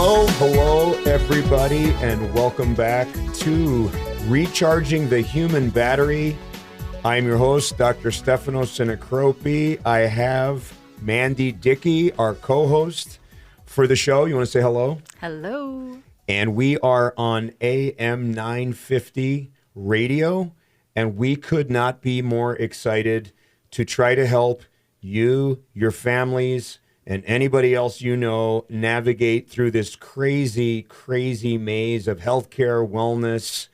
Hello, everybody, and welcome back to Recharging the Human Battery. I'm your host, Dr. Stefano Sinacropi. I have Mandi, Dickey, our co-host for the show. You want to say hello? Hello. And we are on AM 950 radio, and we could not be more excited to try to help you, your families, and anybody else you know navigate through this crazy, crazy maze of healthcare, wellness,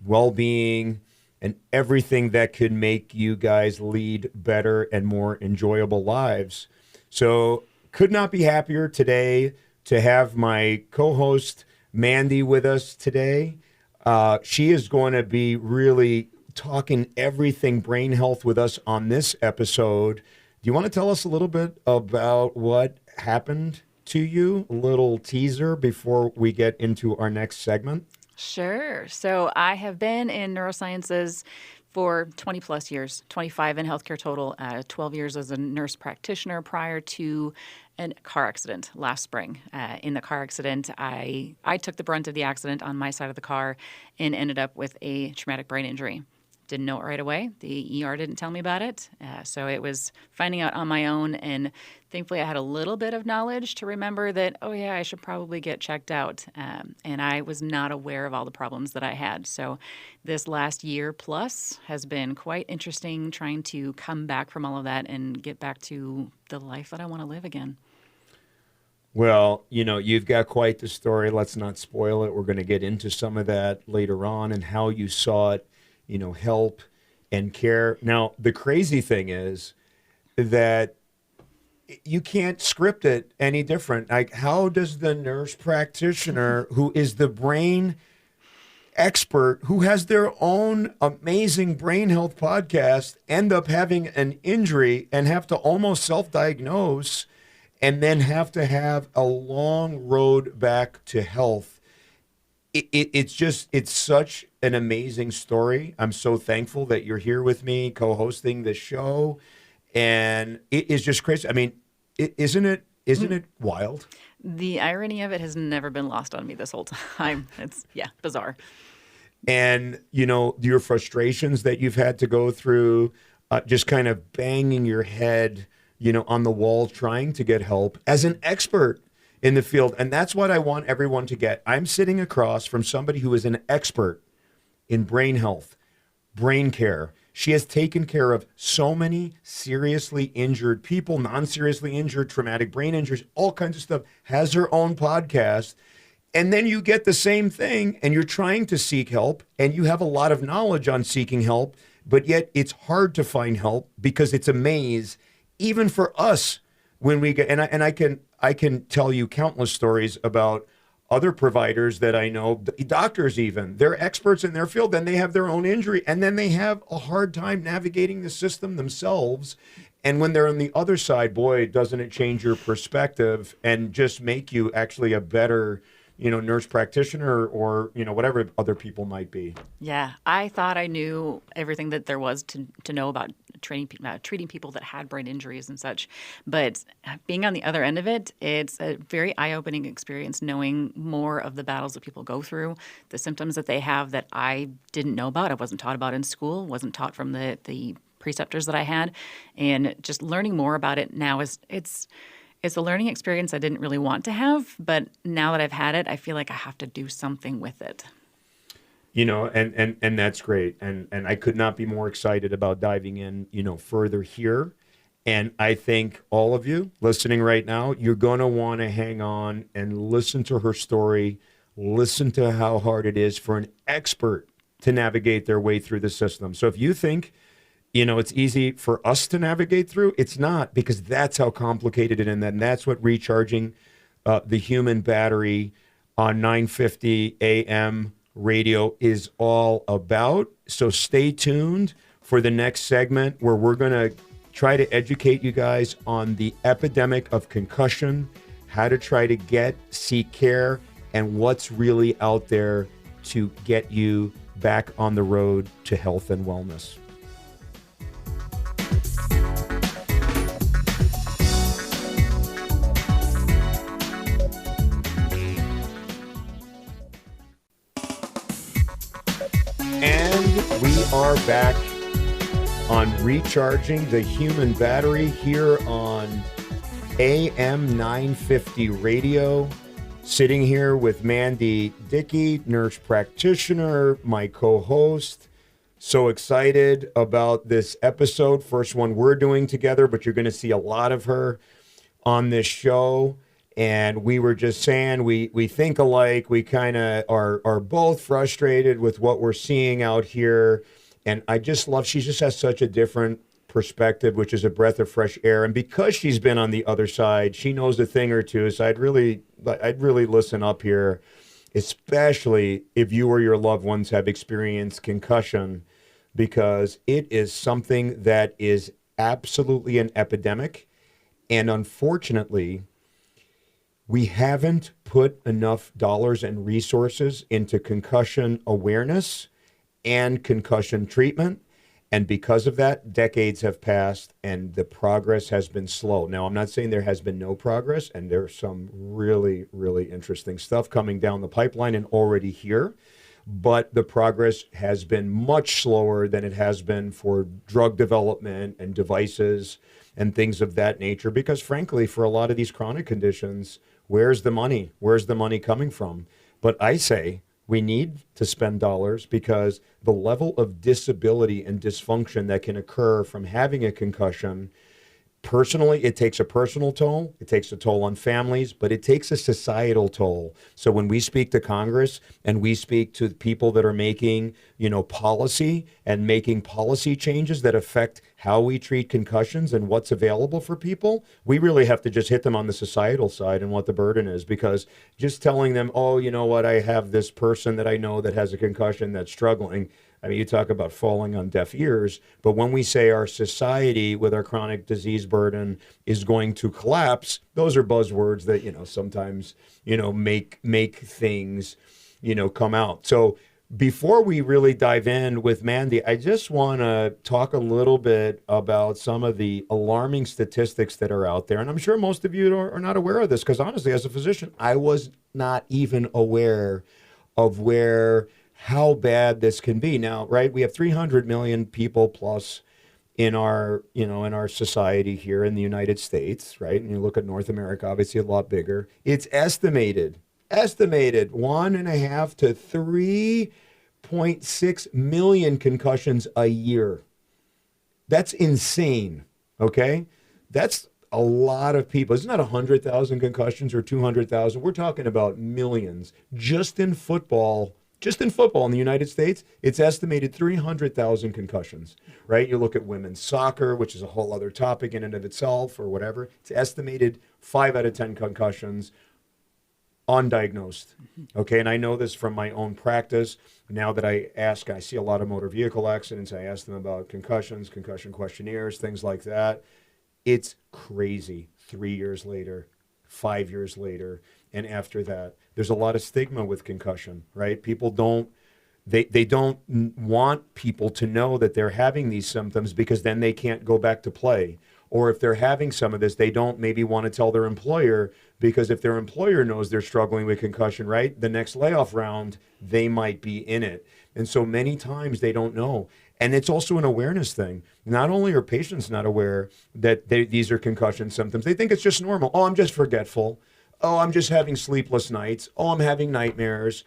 well-being, and everything that could make you guys lead better and more enjoyable lives. So could not be happier today to have my co-host Mandi with us today. She is going to be really talking everything brain health with us on this episode. Do you want to tell us a little bit about what happened to you? A little teaser before we get into our next segment? Sure. So I have been in neurosciences for 20 plus years, 25 in healthcare total, 12 years as a nurse practitioner prior to a car accident last spring. In the car accident, I took the brunt of the accident on my side of the car and ended up with a traumatic brain injury. Didn't know it right away. The ER didn't tell me about it. So it was finding out on my own. And thankfully, I had a little bit of knowledge to remember that, oh, yeah, I should probably get checked out. And I was not aware of all the problems that I had. So this last year plus has been quite interesting trying to come back from all of that and get back to the life that I want to live again. Well, you know, you've got quite the story. Let's not spoil it. We're going to get into some of that later on and how you saw it, you know, help and care. Now, the crazy thing is that you can't script it any different. Like, how does the nurse practitioner who is the brain expert, who has their own amazing brain health podcast, end up having an injury and have to almost self-diagnose and then have to have a long road back to health? It's such an amazing story. I'm so thankful that you're here with me co-hosting this show. And it is just crazy. I mean, isn't it wild? The irony of it has never been lost on me this whole time. It's, bizarre. And, you know, your frustrations that you've had to go through, just kind of banging your head, you know, on the wall, trying to get help as an expert in the field. And that's what I want everyone to get. I'm sitting across from somebody who is an expert in brain health, brain care. She has taken care of so many seriously injured people, non-seriously injured, traumatic brain injuries, all kinds of stuff, has her own podcast. And then you get the same thing and you're trying to seek help and you have a lot of knowledge on seeking help, but yet it's hard to find help because it's a maze, even for us when we get, and I can tell you countless stories about other providers that I know, doctors even, they're experts in their field, then they have their own injury, and then they have a hard time navigating the system themselves. And when they're on the other side, boy, doesn't it change your perspective and just make you actually a better, you know, nurse practitioner or, you know, whatever other people might be. Yeah, I thought I knew everything that there was to know about treating people that had brain injuries and such. But being on the other end of it, it's a very eye-opening experience knowing more of the battles that people go through, the symptoms that they have that I didn't know about. I wasn't taught about in school, wasn't taught from the preceptors that I had. And just learning more about it now it's a learning experience I didn't really want to have, but now that I've had it, I feel like I have to do something with it. You know, and that's great. And I could not be more excited about diving in, you know, further here. And I think all of you listening right now, you're going to want to hang on and listen to her story, listen to how hard it is for an expert to navigate their way through the system. So if you think, you know, it's easy for us to navigate through, it's not, because that's how complicated it is. And that's what recharging the human battery on 950 AM radio is all about. So stay tuned for the next segment where we're going to try to educate you guys on the epidemic of concussion, how to try to seek care, and what's really out there to get you back on the road to health and wellness. are back on Recharging the Human Battery here on AM 950 Radio. Sitting here with Mandi, Dickey, nurse practitioner, my co-host. So excited about this episode. First one we're doing together, but you're going to see a lot of her on this show. And we were just saying we think alike. We kind of are both frustrated with what we're seeing out here. And I just love, she just has such a different perspective, which is a breath of fresh air. And because she's been on the other side, she knows a thing or two. So I'd really listen up here, especially if you or your loved ones have experienced concussion, because it is something that is absolutely an epidemic. And unfortunately, we haven't put enough dollars and resources into concussion awareness and concussion treatment. And because of that, decades have passed and the progress has been slow. Now, I'm not saying there has been no progress, and there's some really, really interesting stuff coming down the pipeline and already here. But the progress has been much slower than it has been for drug development and devices and things of that nature. Because frankly, for a lot of these chronic conditions, where's the money? Where's the money coming from? But I say we need to spend dollars because the level of disability and dysfunction that can occur from having a concussion, personally, it takes a personal toll, it takes a toll on families, but it takes a societal toll. So when we speak to Congress and we speak to people that are making, policy and making policy changes that affect how we treat concussions and what's available for people, we really have to just hit them on the societal side and what the burden is, because just telling them, oh, you know what, I have this person that I know that has a concussion that's struggling. I mean, you talk about falling on deaf ears, but when we say our society with our chronic disease burden is going to collapse, those are buzzwords that, sometimes, make things, come out. So before we really dive in with Mandi, I just want to talk a little bit about some of the alarming statistics that are out there. And I'm sure most of you are not aware of this, because honestly, as a physician, I was not even aware of how bad this can be. Now, right, we have 300 million people plus in our society here in the United States, right? And you look at North America, obviously a lot bigger. It's estimated 1.5 to 3.6 million concussions a year. That's insane, okay? That's a lot of people. It's not 100,000 concussions or 200,000. We're talking about millions. Just in football in the United States, it's estimated 300,000 concussions, right? You look at women's soccer, which is a whole other topic in and of itself or whatever. It's estimated 5 out of 10 concussions undiagnosed. Okay, and I know this from my own practice. Now that I see a lot of motor vehicle accidents, I ask them about concussions, concussion questionnaires, things like that. It's crazy. 3 years later, 5 years later, and after that, there's a lot of stigma with concussion, right? People don't want people to know that they're having these symptoms, because then they can't go back to play. Or if they're having some of this, they don't maybe want to tell their employer, because if their employer knows they're struggling with concussion, right, the next layoff round, they might be in it. And so many times they don't know. And it's also an awareness thing. Not only are patients not aware that these are concussion symptoms, they think it's just normal. Oh, I'm just forgetful. Oh, I'm just having sleepless nights. Oh, I'm having nightmares.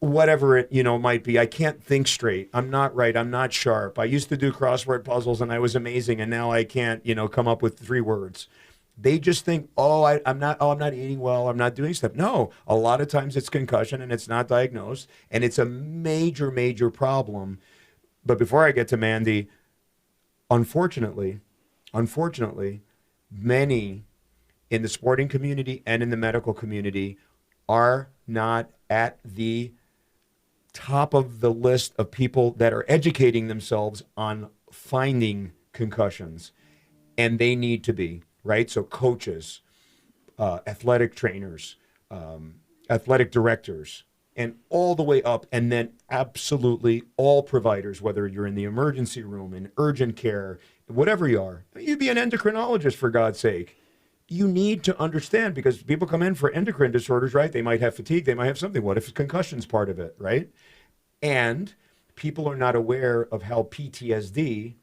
Whatever it might be. I can't think straight. I'm not right. I'm not sharp. I used to do crossword puzzles and I was amazing, and now I can't come up with 3 words. They just think, I'm not eating well. I'm not doing stuff. No, a lot of times it's concussion and it's not diagnosed, and it's a major, major problem. But before I get to Mandi, unfortunately, many in the sporting community and in the medical community are not at the top of the list of people that are educating themselves on finding concussions. And they need to be, right? So coaches, athletic trainers, athletic directors, and all the way up. And then absolutely all providers, whether you're in the emergency room, in urgent care, whatever you are. You'd be an endocrinologist, for God's sake. You need to understand, because people come in for endocrine disorders, right? They might have fatigue, they might have something. What if concussion's part of it, right? And people are not aware of how PTSD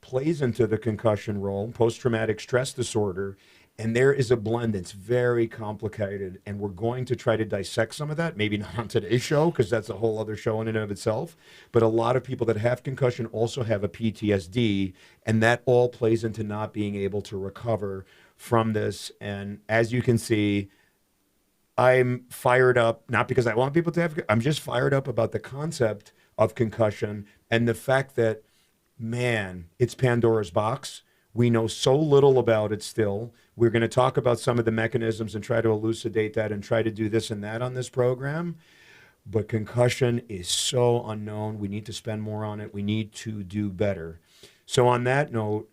plays into the concussion role, post-traumatic stress disorder, and there is a blend that's very complicated, and we're going to try to dissect some of that, maybe not on today's show, because that's a whole other show in and of itself, but a lot of people that have concussion also have a PTSD, and that all plays into not being able to recover from this. And as you can see, I'm fired up, not because I want people to have, I'm just fired up about the concept of concussion and the fact that, man, it's Pandora's box. We know so little about it still. We're going to talk about some of the mechanisms and try to elucidate that and try to do this and that on this program. But concussion is so unknown. We need to spend more on it. We need to do better. So on that note,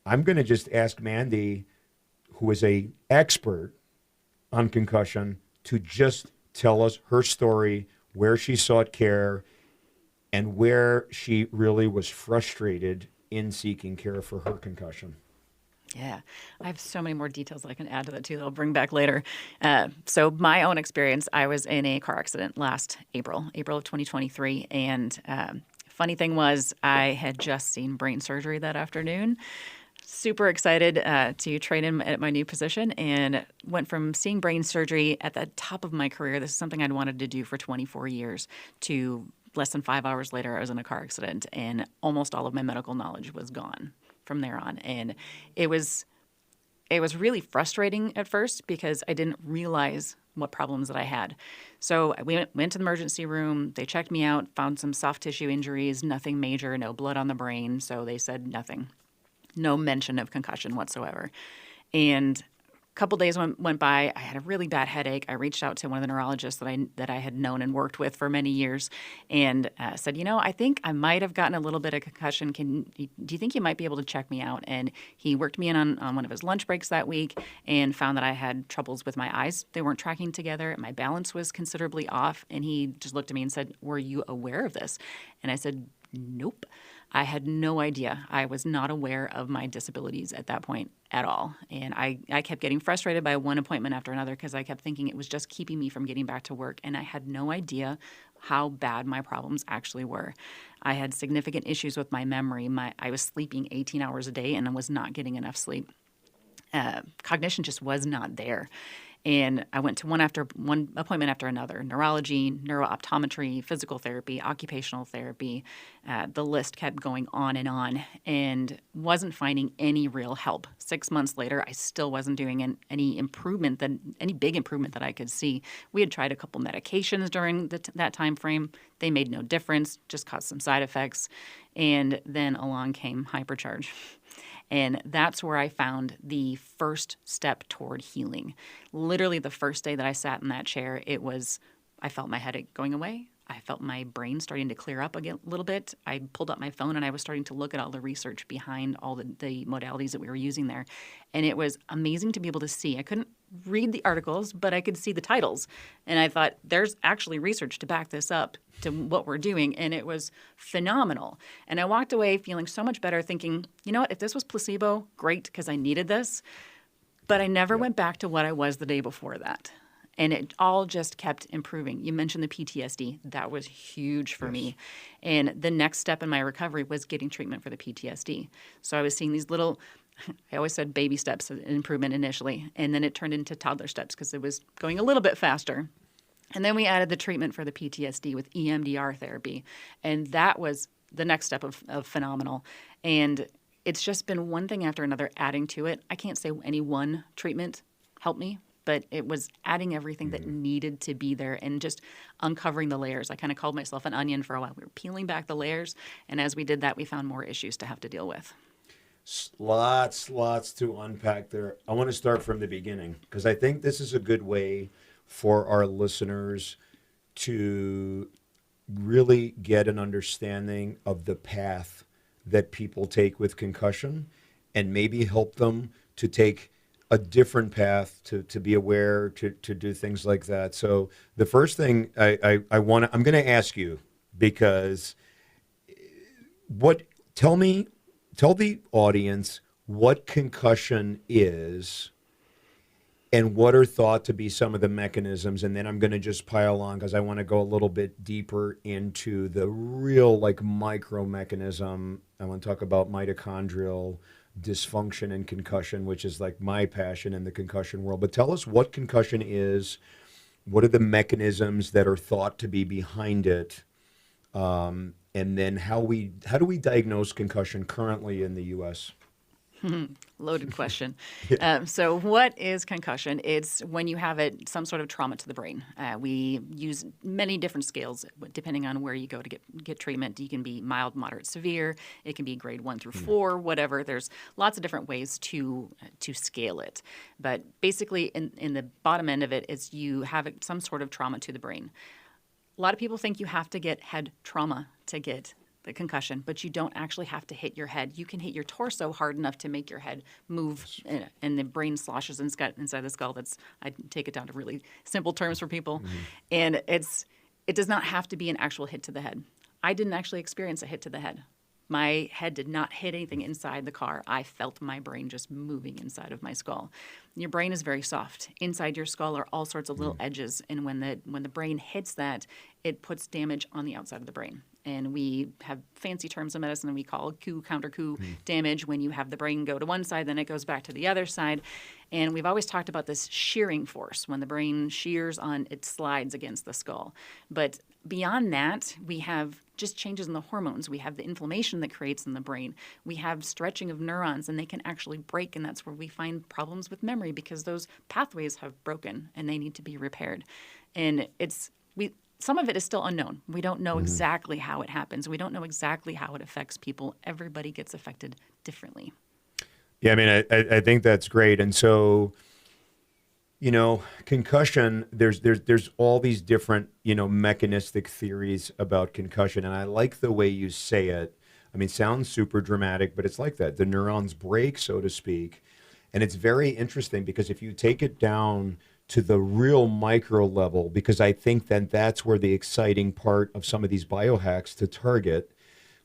I'm going to just ask Mandi, who is an expert on concussion, to just tell us her story, where she sought care, and where she really was frustrated in seeking care for her concussion. Yeah, I have so many more details that I can add to that too that I'll bring back later. So my own experience, I was in a car accident last April of 2023. And funny thing was I had just seen brain surgery that afternoon. Super excited to train in at my new position, and went from seeing brain surgery at the top of my career. This is something I'd wanted to do for 24 years to less than 5 hours later, I was in a car accident, and almost all of my medical knowledge was gone from there on. And it was really frustrating at first because I didn't realize what problems that I had. So we went to the emergency room. They checked me out, found some soft tissue injuries, nothing major, no blood on the brain. So they said nothing, no mention of concussion whatsoever. And a couple days went by. I had a really bad headache. I reached out to one of the neurologists that I had known and worked with for many years, and said, I think I might have gotten a little bit of concussion. Do you think you might be able to check me out? And he worked me in on one of his lunch breaks that week and found that I had troubles with my eyes. They weren't tracking together. My balance was considerably off. And he just looked at me and said, "Were you aware of this?" And I said, "Nope." I had no idea. I was not aware of my disabilities at that point at all. And I kept getting frustrated by one appointment after another because I kept thinking it was just keeping me from getting back to work. And I had no idea how bad my problems actually were. I had significant issues with my memory. I was sleeping 18 hours a day and I was not getting enough sleep. Cognition just was not there. And I went to one appointment after another: neurology, neurooptometry, physical therapy, occupational therapy. The list kept going on, and wasn't finding any real help. 6 months later, I still wasn't doing any big improvement that I could see. We had tried a couple medications during that time frame. They made no difference, just caused some side effects. And then along came Hypercharge. And that's where I found the first step toward healing. Literally the first day that I sat in that chair, I felt my headache going away. I felt my brain starting to clear up a little bit. I pulled up my phone and I was starting to look at all the research behind all the modalities that we were using there. And it was amazing to be able to see. I couldn't read the articles, but I could see the titles. And I thought, there's actually research to back this up to what we're doing. And it was phenomenal. And I walked away feeling so much better, thinking, you know what, if this was placebo, great, because I needed this. But I never went back to what I was the day before that. And it all just kept improving. You mentioned the PTSD. That was huge for me. And the next step in my recovery was getting treatment for the PTSD. So I was seeing these little, I always said baby steps of improvement initially. And then it turned into toddler steps because it was going a little bit faster. And then we added the treatment for the PTSD with EMDR therapy. And that was the next step of phenomenal. And it's just been one thing after another adding to it. I can't say any one treatment helped me, but it was adding everything that needed to be there and just uncovering the layers. I kind of called myself an onion for a while. We were peeling back the layers, and as we did that, we found more issues to have to deal with. Lots to unpack there. I want to start from the beginning because I think this is a good way for our listeners to really get an understanding of the path that people take with concussion and maybe help them to take a different path to be aware, to do things like that. So the first thing I'm going to ask you, because tell the audience what concussion is And what are thought to be some of the mechanisms? And then I'm going to just pile on because I want to go a little bit deeper into the real like micro mechanism. I want to talk about mitochondrial dysfunction and concussion, which is like my passion in the concussion world. But tell us what concussion is. What are the mechanisms that are thought to be behind it? And then how do we diagnose concussion currently in the U.S.? Loaded question. Yeah. So what is concussion? It's when you have some sort of trauma to the brain. We use many different scales depending on where you go to get treatment. You can be mild, moderate, severe. It can be grade 1 through 4, whatever. There's lots of different ways to scale it. But basically, in the bottom end of it is you have some sort of trauma to the brain. A lot of people think you have to get head trauma to get the concussion, but you don't actually have to hit your head. You can hit your torso hard enough to make your head move, and the brain sloshes inside the skull. I take it down to really simple terms for people, and it does not have to be an actual hit to the head. I didn't actually experience a hit to the head. My head did not hit anything inside the car. I felt my brain just moving inside of my skull. Your brain is very soft. Inside your skull are all sorts of little edges, and when the brain hits that, it puts damage on the outside of the brain. And we have fancy terms in medicine that we call coup, counter coup damage. When you have the brain go to one side, then it goes back to the other side. And we've always talked about this shearing force. When the brain shears on, it slides against the skull. But beyond that, we have just changes in the hormones. We have the inflammation that creates in the brain. We have stretching of neurons, and they can actually break. And that's where we find problems with memory because those pathways have broken and they need to be repaired. And some of it is still unknown. We don't know exactly how it happens. We don't know exactly how it affects people. Everybody gets affected differently. Yeah, I mean, I think that's great. And so, concussion, there's all these different, mechanistic theories about concussion. And I like the way you say it. I mean, sounds super dramatic, but it's like that. The neurons break, so to speak. And it's very interesting because if you take it down to the real micro level, because I think that that's where the exciting part of some of these biohacks to target,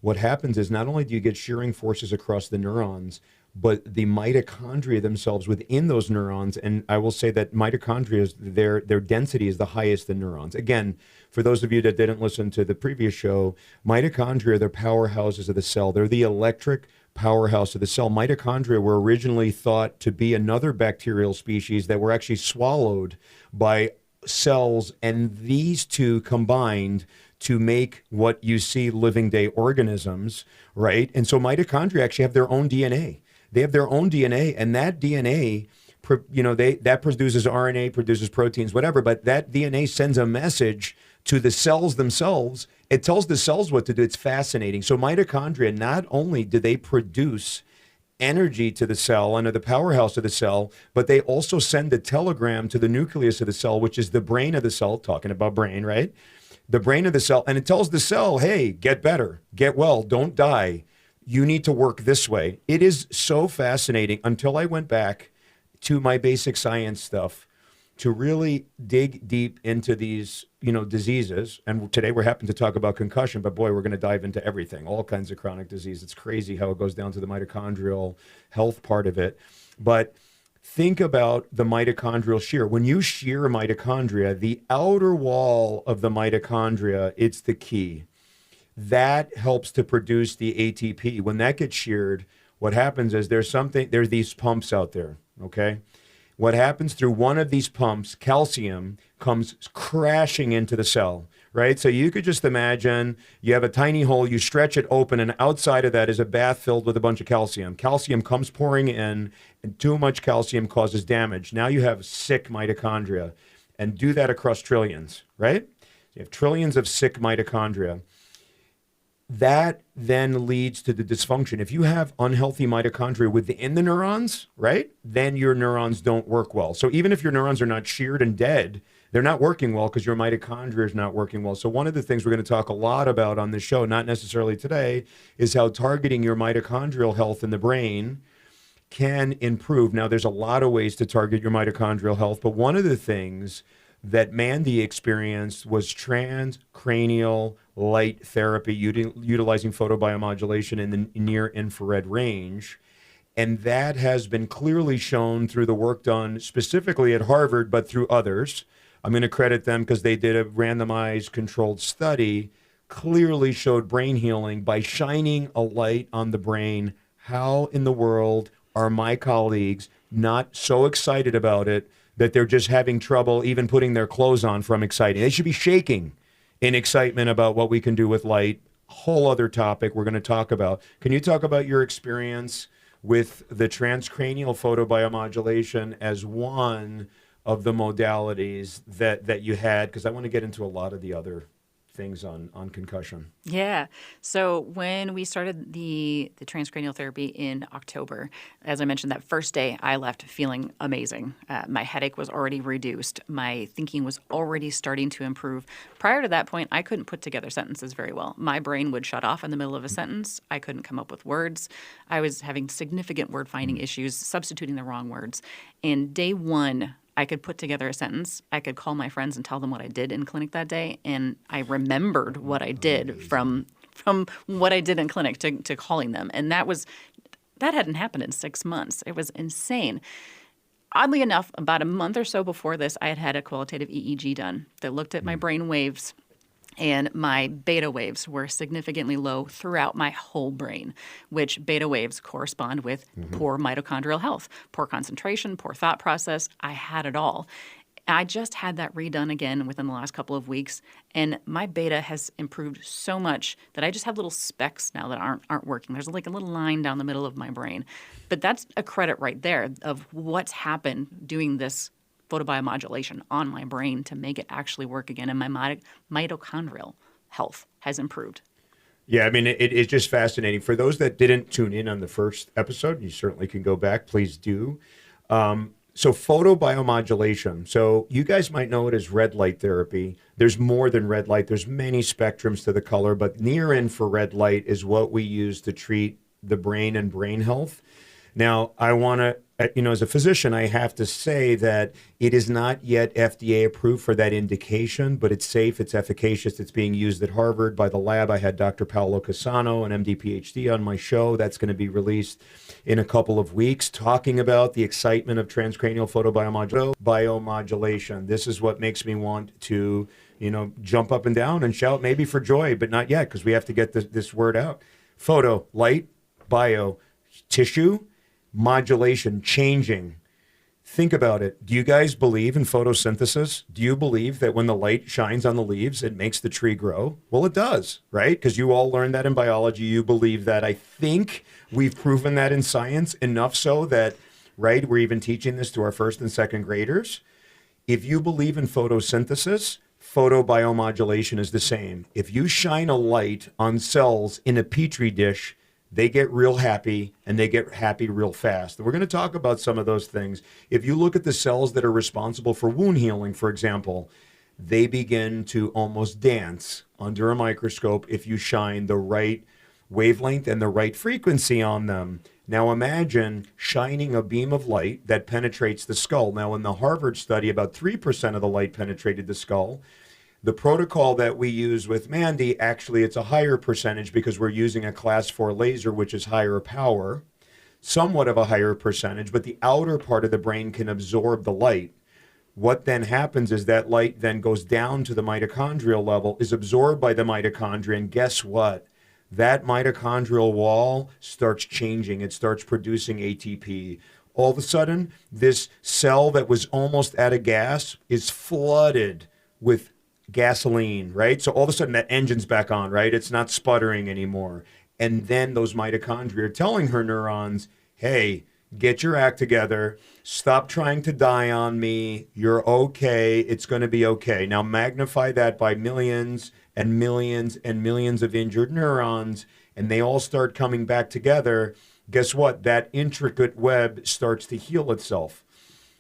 what happens is not only do you get shearing forces across the neurons, but the mitochondria themselves within those neurons, and I will say that mitochondria, their density is the highest in neurons. Again, for those of you that didn't listen to the previous show, mitochondria, they're powerhouses of the cell. They're the electric powerhouse of the cell. Mitochondria were originally thought to be another bacterial species that were actually swallowed by cells, and these two combined to make what you see living day organisms, right? And so mitochondria actually have their own DNA. They have their own DNA, and that DNA, that produces RNA, produces proteins, whatever, but that DNA sends a message to the cells themselves. It tells the cells what to do. It's fascinating. So mitochondria, not only do they produce energy to the cell and are the powerhouse of the cell, but they also send a telegram to the nucleus of the cell, which is the brain of the cell, talking about brain, right? The brain of the cell, and it tells the cell, hey, get better, get well, don't die. You need to work this way. It is so fascinating until I went back to my basic science stuff to really dig deep into these, diseases. And today we're happen to talk about concussion, but boy, we're going to dive into everything, all kinds of chronic disease. It's crazy how it goes down to the mitochondrial health part of it. But think about the mitochondrial shear. When you shear mitochondria, the outer wall of the mitochondria, it's the key. That helps to produce the ATP. When that gets sheared, what happens is there's these pumps out there, okay? What happens through one of these pumps, calcium comes crashing into the cell, right? So you could just imagine you have a tiny hole, you stretch it open, and outside of that is a bath filled with a bunch of calcium. Calcium comes pouring in, and too much calcium causes damage. Now you have sick mitochondria, and do that across trillions, right? You have trillions of sick mitochondria. That then leads to the dysfunction. If you have unhealthy mitochondria within the neurons, right, then your neurons don't work well. So even if your neurons are not sheared and dead, they're not working well because your mitochondria is not working well. So one of the things we're going to talk a lot about on this show, not necessarily today, is how targeting your mitochondrial health in the brain can improve. Now, there's a lot of ways to target your mitochondrial health, but one of the things that Mandi experienced was transcranial light therapy utilizing photobiomodulation in the near infrared range. And that has been clearly shown through the work done specifically at Harvard, but through others. I'm going to credit them because they did a randomized controlled study, clearly showed brain healing by shining a light on the brain. How in the world are my colleagues not so excited about it that they're just having trouble even putting their clothes on from exciting? They should be shaking in excitement about what we can do with light. Whole other topic we're going to talk about. Can you talk about your experience with the transcranial photobiomodulation as one of the modalities that you had? Because I want to get into a lot of the other things on concussion. Yeah. So when we started the transcranial therapy in October, as I mentioned, that first day I left feeling amazing. My headache was already reduced. My thinking was already starting to improve. Prior to that point, I couldn't put together sentences very well. My brain would shut off in the middle of a sentence. I couldn't come up with words. I was having significant word finding issues, substituting the wrong words. And day one, I could put together a sentence. I could call my friends and tell them what I did in clinic that day, and I remembered what I did from what I did in clinic to calling them. And that hadn't happened in 6 months. It was insane. Oddly enough, about a month or so before this, I had had a qualitative EEG done that looked at my brain waves, and my beta waves were significantly low throughout my whole brain, which beta waves correspond with poor mitochondrial health, poor concentration, poor thought process. I had it all. I just had that redone again within the last couple of weeks, and my beta has improved so much that I just have little specks now that aren't working. There's like a little line down the middle of my brain. But that's a credit right there of what's happened doing this photobiomodulation on my brain to make it actually work again. And my mitochondrial health has improved. Yeah, I mean, it's just fascinating. For those that didn't tune in on the first episode, you certainly can go back. Please do. So photobiomodulation. So you guys might know it as red light therapy. There's more than red light. There's many spectrums to the color, but near infrared light is what we use to treat the brain and brain health. Now, I want to, as a physician, I have to say that it is not yet FDA approved for that indication, but it's safe, it's efficacious, it's being used at Harvard by the lab. I had Dr. Paolo Cassano, an MD, PhD, on my show. That's going to be released in a couple of weeks, talking about the excitement of transcranial photobiomodulation. This is what makes me want to, jump up and down and shout, maybe for joy, but not yet, because we have to get this word out. Photo, light, bio, tissue, modulation, changing. Think about it. Do you guys believe in photosynthesis? Do you believe that when the light shines on the leaves, it makes the tree grow? Well, it does, right? Because you all learned that in biology. You believe that. I think we've proven that in science enough so that, right, we're even teaching this to our first and second graders. If you believe in photosynthesis, photobiomodulation is the same. If you shine a light on cells in a petri dish, they get real happy, and they get happy real fast. And we're going to talk about some of those things. If you look at the cells that are responsible for wound healing, for example, they begin to almost dance under a microscope if you shine the right wavelength and the right frequency on them. Now imagine shining a beam of light that penetrates the skull. Now in the Harvard study, about 3% of the light penetrated the skull. The protocol that we use with Mandi, actually, it's a higher percentage because we're using a class 4 laser, which is higher power, somewhat of a higher percentage, but the outer part of the brain can absorb the light. What then happens is that light then goes down to the mitochondrial level, is absorbed by the mitochondria, and guess what? That mitochondrial wall starts changing. It starts producing ATP. All of a sudden, this cell that was almost out of gas is flooded with gasoline, right? So all of a sudden that engine's back on, right? It's not sputtering anymore. And then those mitochondria are telling her neurons, hey, get your act together. Stop trying to die on me. You're okay. It's going to be okay. Now magnify that by millions and millions and millions of injured neurons, and they all start coming back together. Guess what? That intricate web starts to heal itself.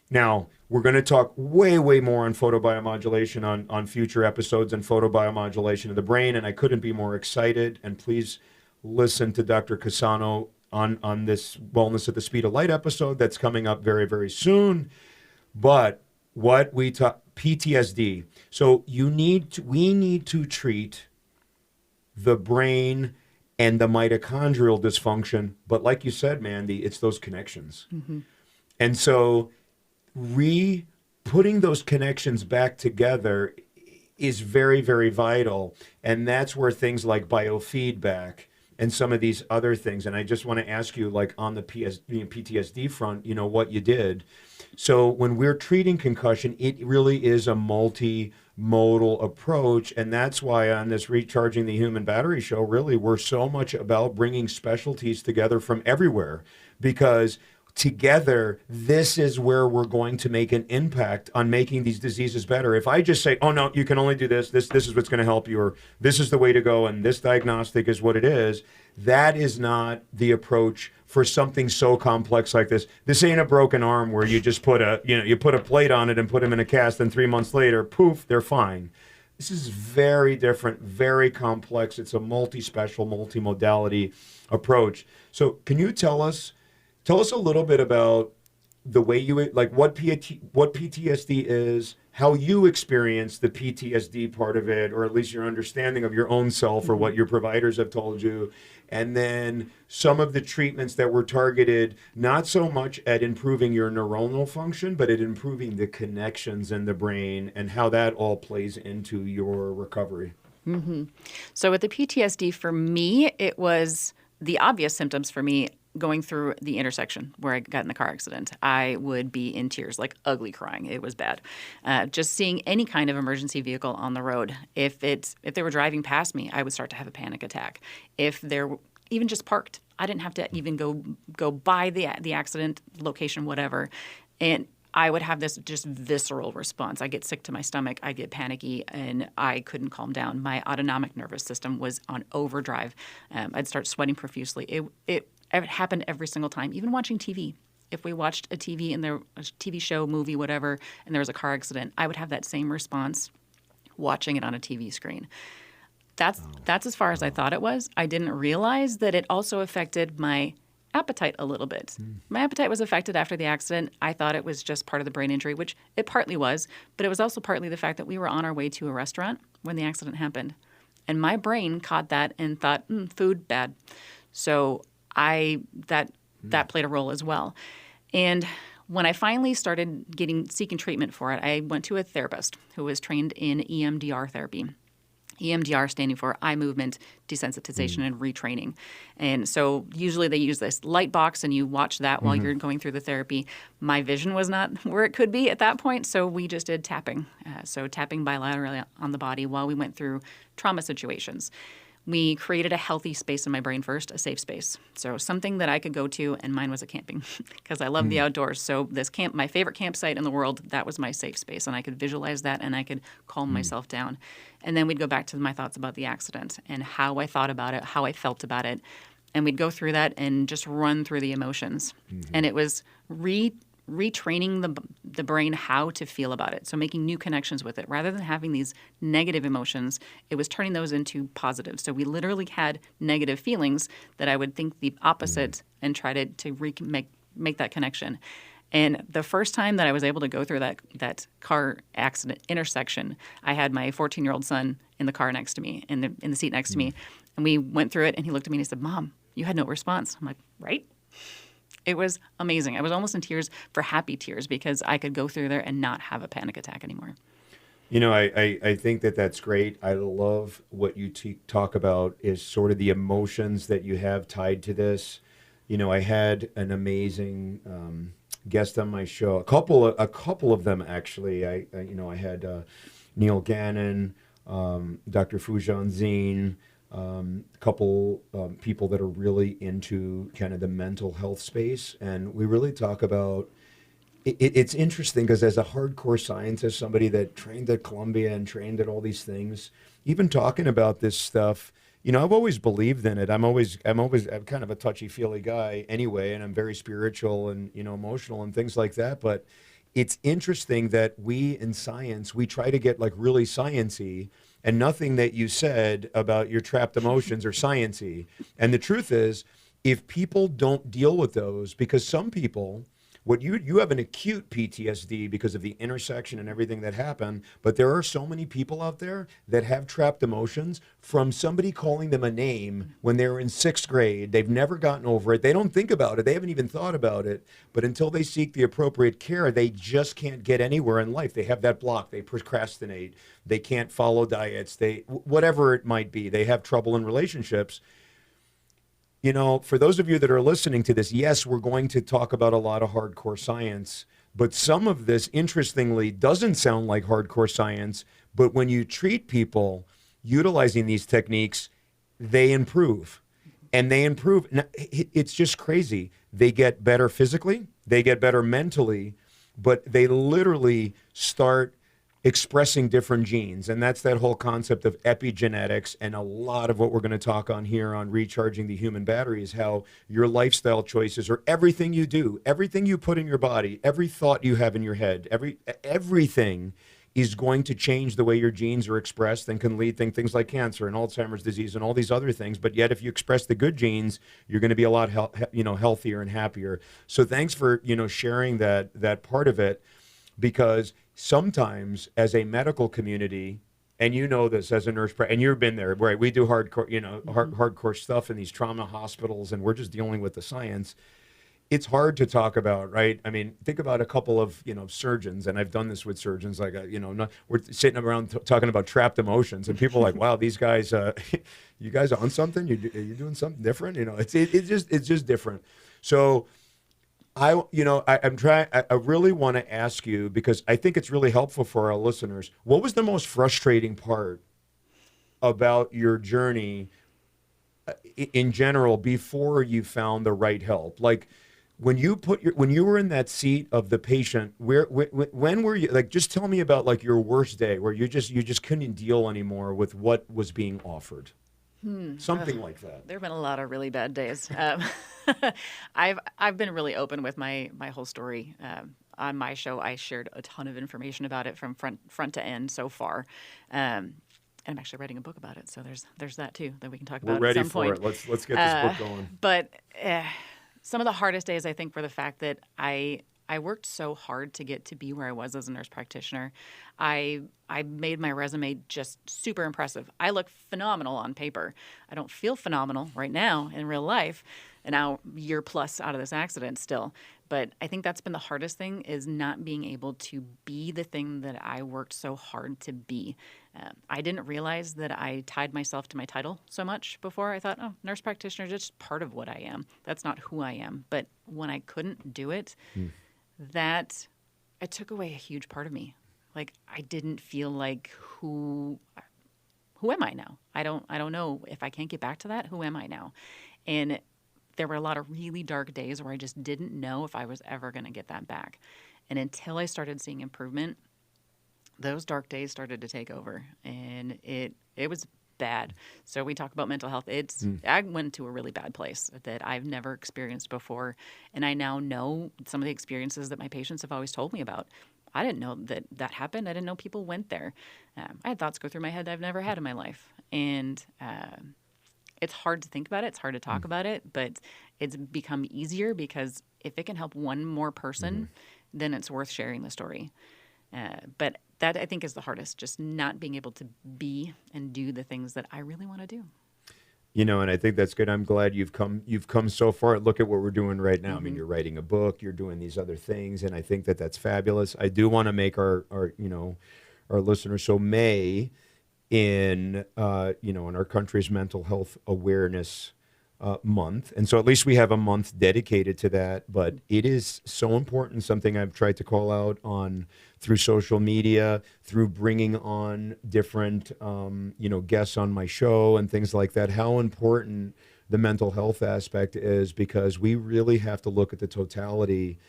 Now, we're going to talk way, way more on photobiomodulation on future episodes and photobiomodulation of the brain, and I couldn't be more excited. And please listen to Dr. Cassano on this Wellness at the Speed of Light episode that's coming up very, very soon. But what we talk, PTSD. So we need to treat the brain and the mitochondrial dysfunction. But like you said, Mandy, it's those connections. And so putting those connections back together is very, very vital. And that's where things like biofeedback and some of these other things. And I just want to ask you, like on the PTSD front, what you did. So when we're treating concussion, it really is a multimodal approach. And that's why on this Recharging the Human Battery show, really, we're so much about bringing specialties together from everywhere, because together, this is where we're going to make an impact on making these diseases better. If I just say, oh, no, you can only do this is what's going to help you, or this is the way to go, and this diagnostic is what it is, that is not the approach for something so complex like this. This ain't a broken arm where you just put you put a plate on it and put them in a cast, and 3 months later, poof, they're fine. This is very different, very complex. It's a multi-special, multi-modality approach. So can you tell us a little bit about the way what PTSD is, how you experience the PTSD part of it, or at least your understanding of your own self or what your providers have told you, and then some of the treatments that were targeted not so much at improving your neuronal function, but at improving the connections in the brain and how that all plays into your recovery. So with the PTSD, for me, it was the obvious symptoms for me going through the intersection where I got in the car accident. I would be in tears, like ugly crying. It was bad. Just seeing any kind of emergency vehicle on the road. If they were driving past me, I would start to have a panic attack. If they're even just parked, I didn't have to even go by the accident location, whatever. And I would have this just visceral response. I get sick to my stomach, I get panicky, and I couldn't calm down. My autonomic nervous system was on overdrive. I'd start sweating profusely. It happened every single time, even watching TV. If we watched a TV show, movie, whatever, and there was a car accident, I would have that same response watching it on a TV screen. That's as far as I thought it was. I didn't realize that it also affected my appetite a little bit. My appetite was affected after the accident. I thought it was just part of the brain injury, which it partly was, but it was also partly the fact that we were on our way to a restaurant when the accident happened. And my brain caught that and thought, food, bad. So that played a role as well. And when I finally started seeking treatment for it, I went to a therapist who was trained in EMDR therapy. EMDR standing for eye movement desensitization and retraining. And so usually they use this light box and you watch that while you're going through the therapy. My vision was not where it could be at that point, so we just did tapping. So tapping bilaterally on the body while we went through trauma situations. We created a healthy space in my brain first, a safe space. So something that I could go to, and mine was a camping because I love the outdoors. So my favorite campsite in the world, that was my safe space. And I could visualize that and I could calm myself down. And then we'd go back to my thoughts about the accident and how I thought about it, how I felt about it. And we'd go through that and just run through the emotions. And it was retraining the brain how to feel about it. So making new connections with it. Rather than having these negative emotions, it was turning those into positive. So we literally had negative feelings that I would think the opposite and try to make that connection. And the first time that I was able to go through that car accident intersection, I had my 14-year-old son in the car next to me, in the seat next to me. And we went through it, and he looked at me and he said, "Mom, you had no response." I'm like, "Right?" It was amazing. I was almost in tears, for happy tears, because I could go through there and not have a panic attack anymore. I think that's great. I love what you talk about is sort of the emotions that you have tied to this. I had an amazing guest on my show, a couple of them actually. I had Neil Gannon, Dr. Fujian Zine, a couple people that are really into kind of the mental health space, and we really talk about it's interesting because as a hardcore scientist, somebody that trained at Columbia and trained at all these things, even talking about this stuff, I've always believed in it. I'm kind of a touchy-feely guy anyway, and I'm very spiritual and emotional and things like that, but it's interesting that we in science, we try to get like really science-y, and nothing that you said about your trapped emotions are science-y. And the truth is, if people don't deal with those, because some people what you have an acute PTSD because of the intersection and everything that happened, but there are so many people out there that have trapped emotions from somebody calling them a name when they were in 6th grade. They've never gotten over it. They don't think about it. They haven't even thought about it. But until they seek the appropriate care, they just can't get anywhere in life. They have that block. They procrastinate. They can't follow diets. They whatever it might be. They have trouble in relationships. You know, for those of you that are listening to this, yes, we're going to talk about a lot of hardcore science, but some of this, interestingly, doesn't sound like hardcore science. But when you treat people utilizing these techniques, they improve. And they improve. It's just crazy. They get better physically, they get better mentally, but they literally start expressing different genes. And that's that whole concept of epigenetics. And a lot of what we're going to talk on here on Recharging the Human Battery is how your lifestyle choices, or everything you do, everything you put in your body, every thought you have in your head, everything is going to change the way your genes are expressed and can lead to things like cancer and Alzheimer's disease and all these other things. But yet, if you express the good genes, you're going to be a lot healthier and happier. So thanks for sharing that part of it, because sometimes as a medical community, and you know this as a nurse, and you've been there, right? We do hardcore, hardcore stuff in these trauma hospitals, and we're just dealing with the science. It's hard to talk about, right? I mean, think about a couple of, surgeons, and I've done this with surgeons, like, we're sitting around talking about trapped emotions, and people are like, wow, these guys, you guys on something? You're doing something different? It's just different. So I really want to ask you, because I think it's really helpful for our listeners. What was the most frustrating part about your journey in general before you found the right help? Like, when you were in that seat of the patient, when were you, like, just tell me about like your worst day where you just couldn't deal anymore with what was being offered. Something like that. There have been a lot of really bad days. I've been really open with my whole story. On my show, I shared a ton of information about it from front to end so far. And I'm actually writing a book about it, so there's that too that we can talk about at some point. We're ready for it. Let's get this book going. But some of the hardest days, I think, were the fact that I worked so hard to get to be where I was as a nurse practitioner. I made my resume just super impressive. I look phenomenal on paper. I don't feel phenomenal right now in real life, and now year plus out of this accident still. But I think that's been the hardest thing, is not being able to be the thing that I worked so hard to be. I didn't realize that I tied myself to my title so much before. I thought, oh, nurse practitioner is just part of what I am. That's not who I am. But when I couldn't do it, that it took away a huge part of me. Like, I didn't feel like who am I now? I don't know. If I can't get back to that, who am I now? And there were a lot of really dark days where I just didn't know if I was ever going to get that back. And until I started seeing improvement, those dark days started to take over, and it was bad. So we talk about mental health. I went to a really bad place that I've never experienced before. And I now know some of the experiences that my patients have always told me about. I didn't know that happened. I didn't know people went there. I had thoughts go through my head I've never had in my life. And it's hard to think about it. It's hard to talk about it, but it's become easier because if it can help one more person, then it's worth sharing the story. But that, I think, is the hardest, just not being able to be and do the things that I really want to do. And I think that's good. I'm glad you've come so far. Look at what we're doing right now. I mean, you're writing a book, you're doing these other things, and I think that that's fabulous. I do want to make our listeners, so May in our country's mental health awareness month. And so at least we have a month dedicated to that, but it is so important, something I've tried to call out through social media, through bringing on different, guests on my show and things like that, how important the mental health aspect is, because we really have to look at the totality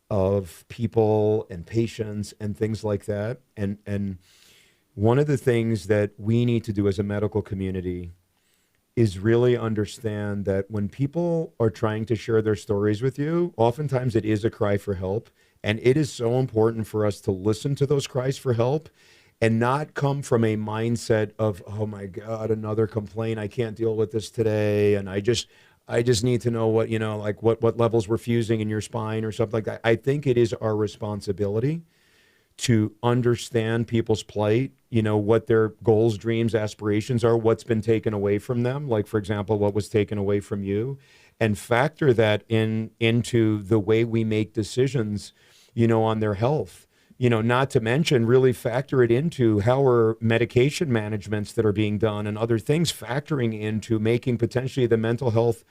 of people and patients and things like that. And one of the things that we need to do as a medical community is really understand that when people are trying to share their stories with you, oftentimes it is a cry for help. And it is so important for us to listen to those cries for help and not come from a mindset of, oh my God, another complaint. I can't deal with this today. And I just need to know what, like what levels we're fusing in your spine or something like that. I think it is our responsibility to understand people's plight, what their goals, dreams, aspirations are, what's been taken away from them. Like, for example, what was taken away from you, and factor that into the way we make decisions, on their health. Not to mention really factor it into how are medication managements that are being done and other things factoring into making potentially the mental health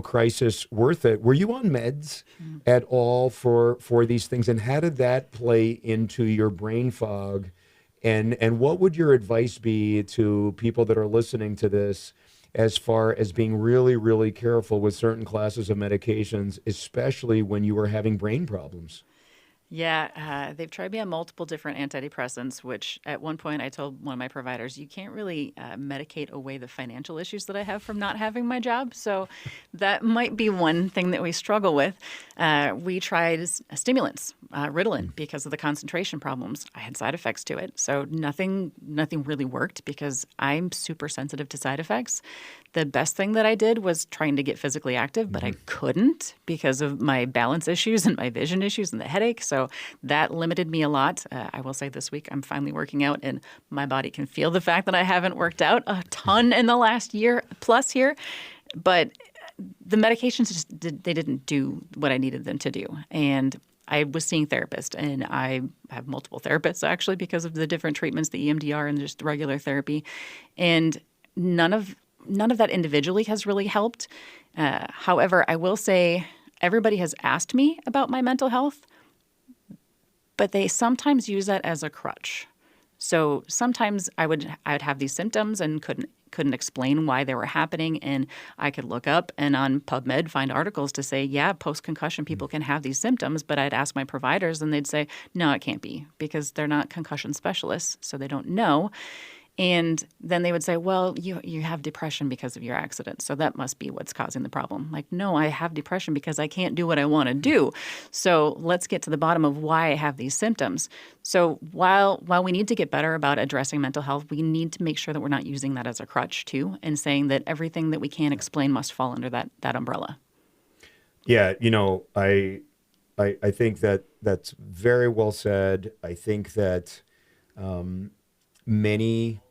crisis worth it. Were you on meds at all for these things? And how did that play into your brain fog? And what would your advice be to people that are listening to this as far as being really, really careful with certain classes of medications, especially when you are having brain problems? Yeah, they've tried me on multiple different antidepressants, which at one point I told one of my providers, you can't really medicate away the financial issues that I have from not having my job. So that might be one thing that we struggle with. We tried stimulants, Ritalin, because of the concentration problems. I had side effects to it. So nothing really worked because I'm super sensitive to side effects. The best thing that I did was trying to get physically active, but I couldn't because of my balance issues and my vision issues and the headache. So that limited me a lot. I will say this week I'm finally working out, and my body can feel the fact that I haven't worked out a ton in the last year plus here. But the medications they didn't do what I needed them to do. And I was seeing therapists, and I have multiple therapists actually because of the different treatments, the EMDR and just regular therapy. And none of that individually has really helped. However, I will say everybody has asked me about my mental health, but they sometimes use that as a crutch. So sometimes I would have these symptoms and couldn't explain why they were happening, and I could look up and on PubMed find articles to say, yeah, post-concussion people can have these symptoms, but I'd ask my providers and they'd say, no, it can't be because they're not concussion specialists, so they don't know. And then they would say, well, you have depression because of your accident, so that must be what's causing the problem. Like, no, I have depression because I can't do what I want to do. So let's get to the bottom of why I have these symptoms. So while we need to get better about addressing mental health, we need to make sure that we're not using that as a crutch too, and saying that everything that we can't explain must fall under that umbrella. Yeah, I think that's very well said. I think that many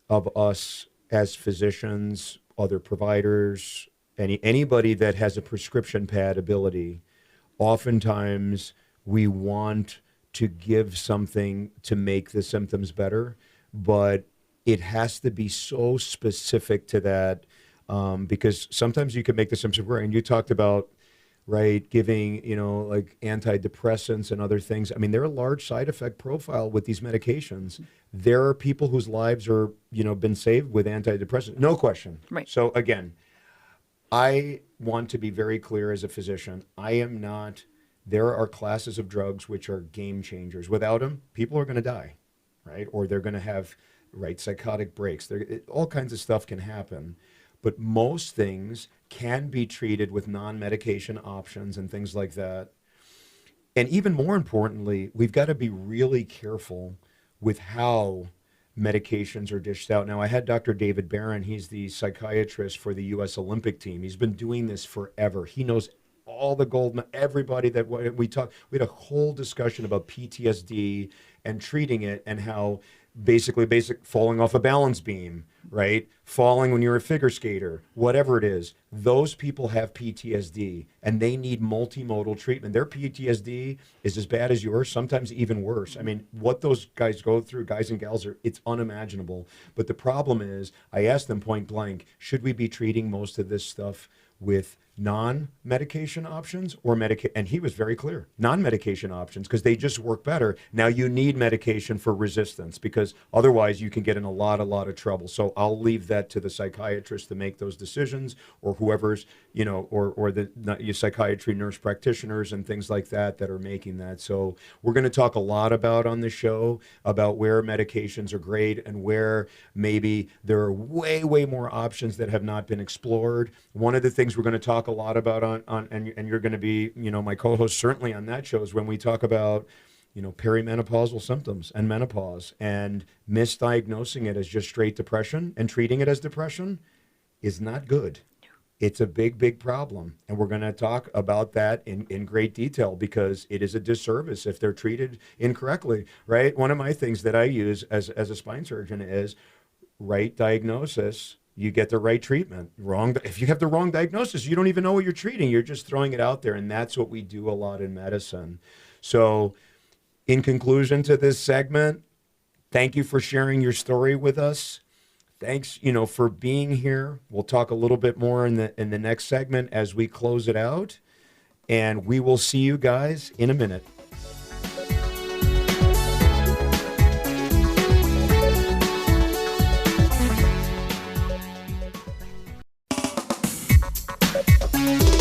of us as physicians, other providers, anybody that has a prescription pad ability, oftentimes we want to give something to make the symptoms better, but it has to be so specific to that because sometimes you can make the symptoms worse. And you talked about right, giving, like antidepressants and other things. I mean, they're a large side effect profile with these medications. There are people whose lives are, been saved with antidepressants. No question. Right. So again, I want to be very clear as a physician. There are classes of drugs which are game changers. Without them, people are going to die, right? Or they're going to have, psychotic breaks. All kinds of stuff can happen. But most things can be treated with non-medication options and things like that. And even more importantly, we've got to be really careful with how medications are dished out. Now, I had Dr. David Barron. He's the psychiatrist for the U.S. Olympic team. He's been doing this forever. He knows all the everybody that we talked. We had a whole discussion about PTSD and treating it and how basic falling off a balance beam, right? Falling when you're a figure skater, whatever it is. Those people have PTSD and they need multimodal treatment. Their PTSD is as bad as yours, sometimes even worse. I mean, what those guys go through, guys and gals, it's unimaginable. But the problem is, I asked them point blank, should we be treating most of this stuff with non-medication options or and he was very clear, non-medication options, because they just work better. Now you need medication for resistance because otherwise you can get in a lot of trouble. So I'll leave that to the psychiatrist to make those decisions, or whoever's, or the psychiatry nurse practitioners and things like that are making that. So we're going to talk a lot about on the show about where medications are great and where maybe there are way more options that have not been explored. One of the things we're going to talk a lot about and you're going to be, my co-host certainly on that show, is when we talk about, perimenopausal symptoms and menopause, and misdiagnosing it as just straight depression and treating it as depression is not good. It's a big, big problem. And we're going to talk about that in great detail because it is a disservice if they're treated incorrectly, right? One of my things that I use as a spine surgeon is right diagnosis. You get the right treatment. If you have the wrong diagnosis, you don't even know what you're treating. You're just throwing it out there. And that's what we do a lot in medicine. So in conclusion to this segment, thank you for sharing your story with us. Thanks, for being here. We'll talk a little bit more in the next segment as we close it out, and we will see you guys in a minute.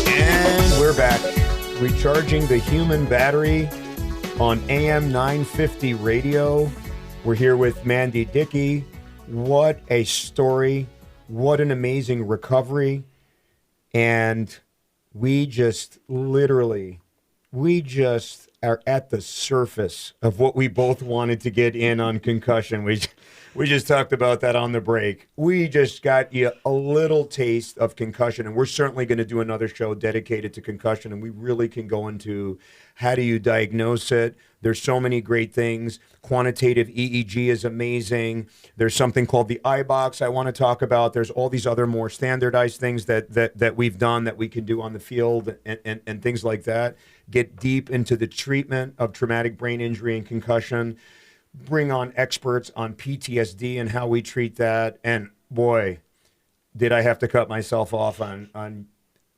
And we're back, recharging the human battery on AM 950 radio. We're here with Mandi Dickey. What a story. What an amazing recovery. And we just are at the surface of what we both wanted to get in on concussion. We just talked about that on the break. We just got you a little taste of concussion, and we're certainly going to do another show dedicated to concussion, and we really can go into how do you diagnose it. There's so many great things. Quantitative EEG is amazing. There's something called the iBox I want to talk about. There's all these other more standardized things that we've done that we can do on the field and things like that. Get deep into the treatment of traumatic brain injury and concussion. Bring on experts on PTSD and how we treat that. And boy, did I have to cut myself off on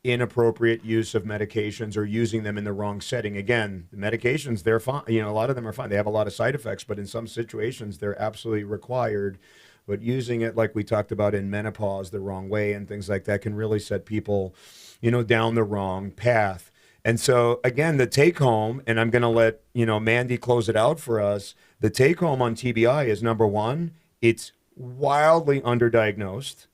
inappropriate use of medications or using them in the wrong setting. Again, the medications, they're fine. A lot of them are fine. They have a lot of side effects, but in some situations, they're absolutely required. But using it, like we talked about in menopause, the wrong way and things like that can really set people, down the wrong path. And so, again, the take home, and I'm going to let, Mandi close it out for us. The take home on TBI is, number one, it's wildly underdiagnosed.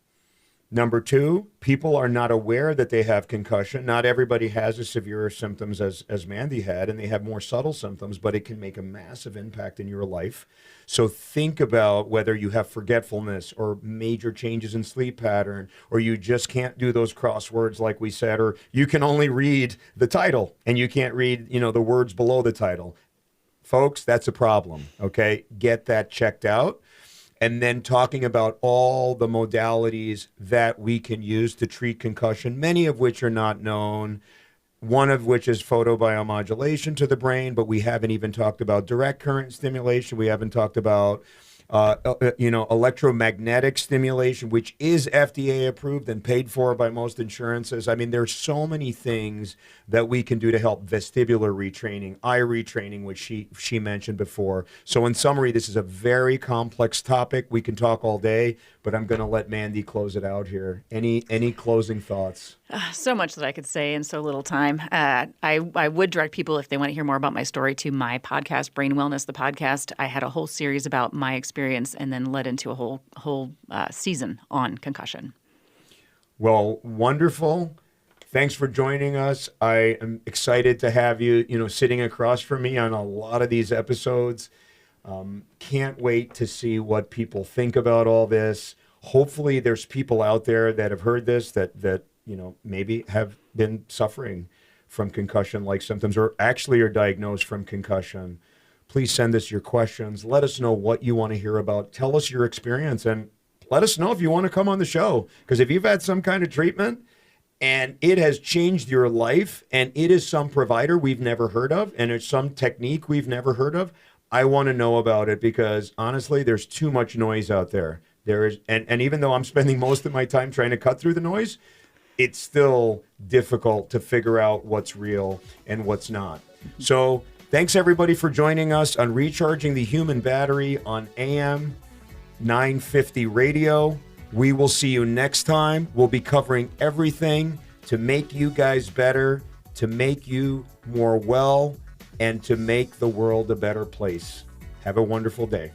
Number two, people are not aware that they have concussion. Not everybody has as severe symptoms as Mandi had, and they have more subtle symptoms, but it can make a massive impact in your life. So think about whether you have forgetfulness or major changes in sleep pattern, or you just can't do those crosswords like we said, or you can only read the title and you can't read, the words below the title. Folks, that's a problem, okay? Get that checked out. And then talking about all the modalities that we can use to treat concussion, many of which are not known, one of which is photobiomodulation to the brain, but we haven't even talked about direct current stimulation. We haven't talked about electromagnetic stimulation, which is FDA approved and paid for by most insurances. I mean, there's so many things that we can do to help vestibular retraining, eye retraining, which she mentioned before. So in summary, this is a very complex topic. We can talk all day, but I'm going to let Mandi close it out here. Any closing thoughts? So much that I could say in so little time. I would direct people, if they want to hear more about my story, to my podcast, Brain Wellness, the podcast. I had a whole series about my experience and then led into a whole season on concussion. Well, wonderful. Thanks for joining us. I am excited to have you, sitting across from me on a lot of these episodes. Can't wait to see what people think about all this. Hopefully there's people out there that have heard this that maybe have been suffering from concussion-like symptoms or actually are diagnosed from concussion. Please send us your questions. Let us know what you want to hear about. Tell us your experience and let us know if you want to come on the show. Because if you've had some kind of treatment and it has changed your life and it is some provider we've never heard of and it's some technique we've never heard of, I want to know about it because honestly, there's too much noise out there. There is, and even though I'm spending most of my time trying to cut through the noise, it's still difficult to figure out what's real and what's not. So thanks everybody for joining us on Recharging the Human Battery on AM 950 radio. We will see you next time. We'll be covering everything to make you guys better, to make you more well, and to make the world a better place. Have a wonderful day.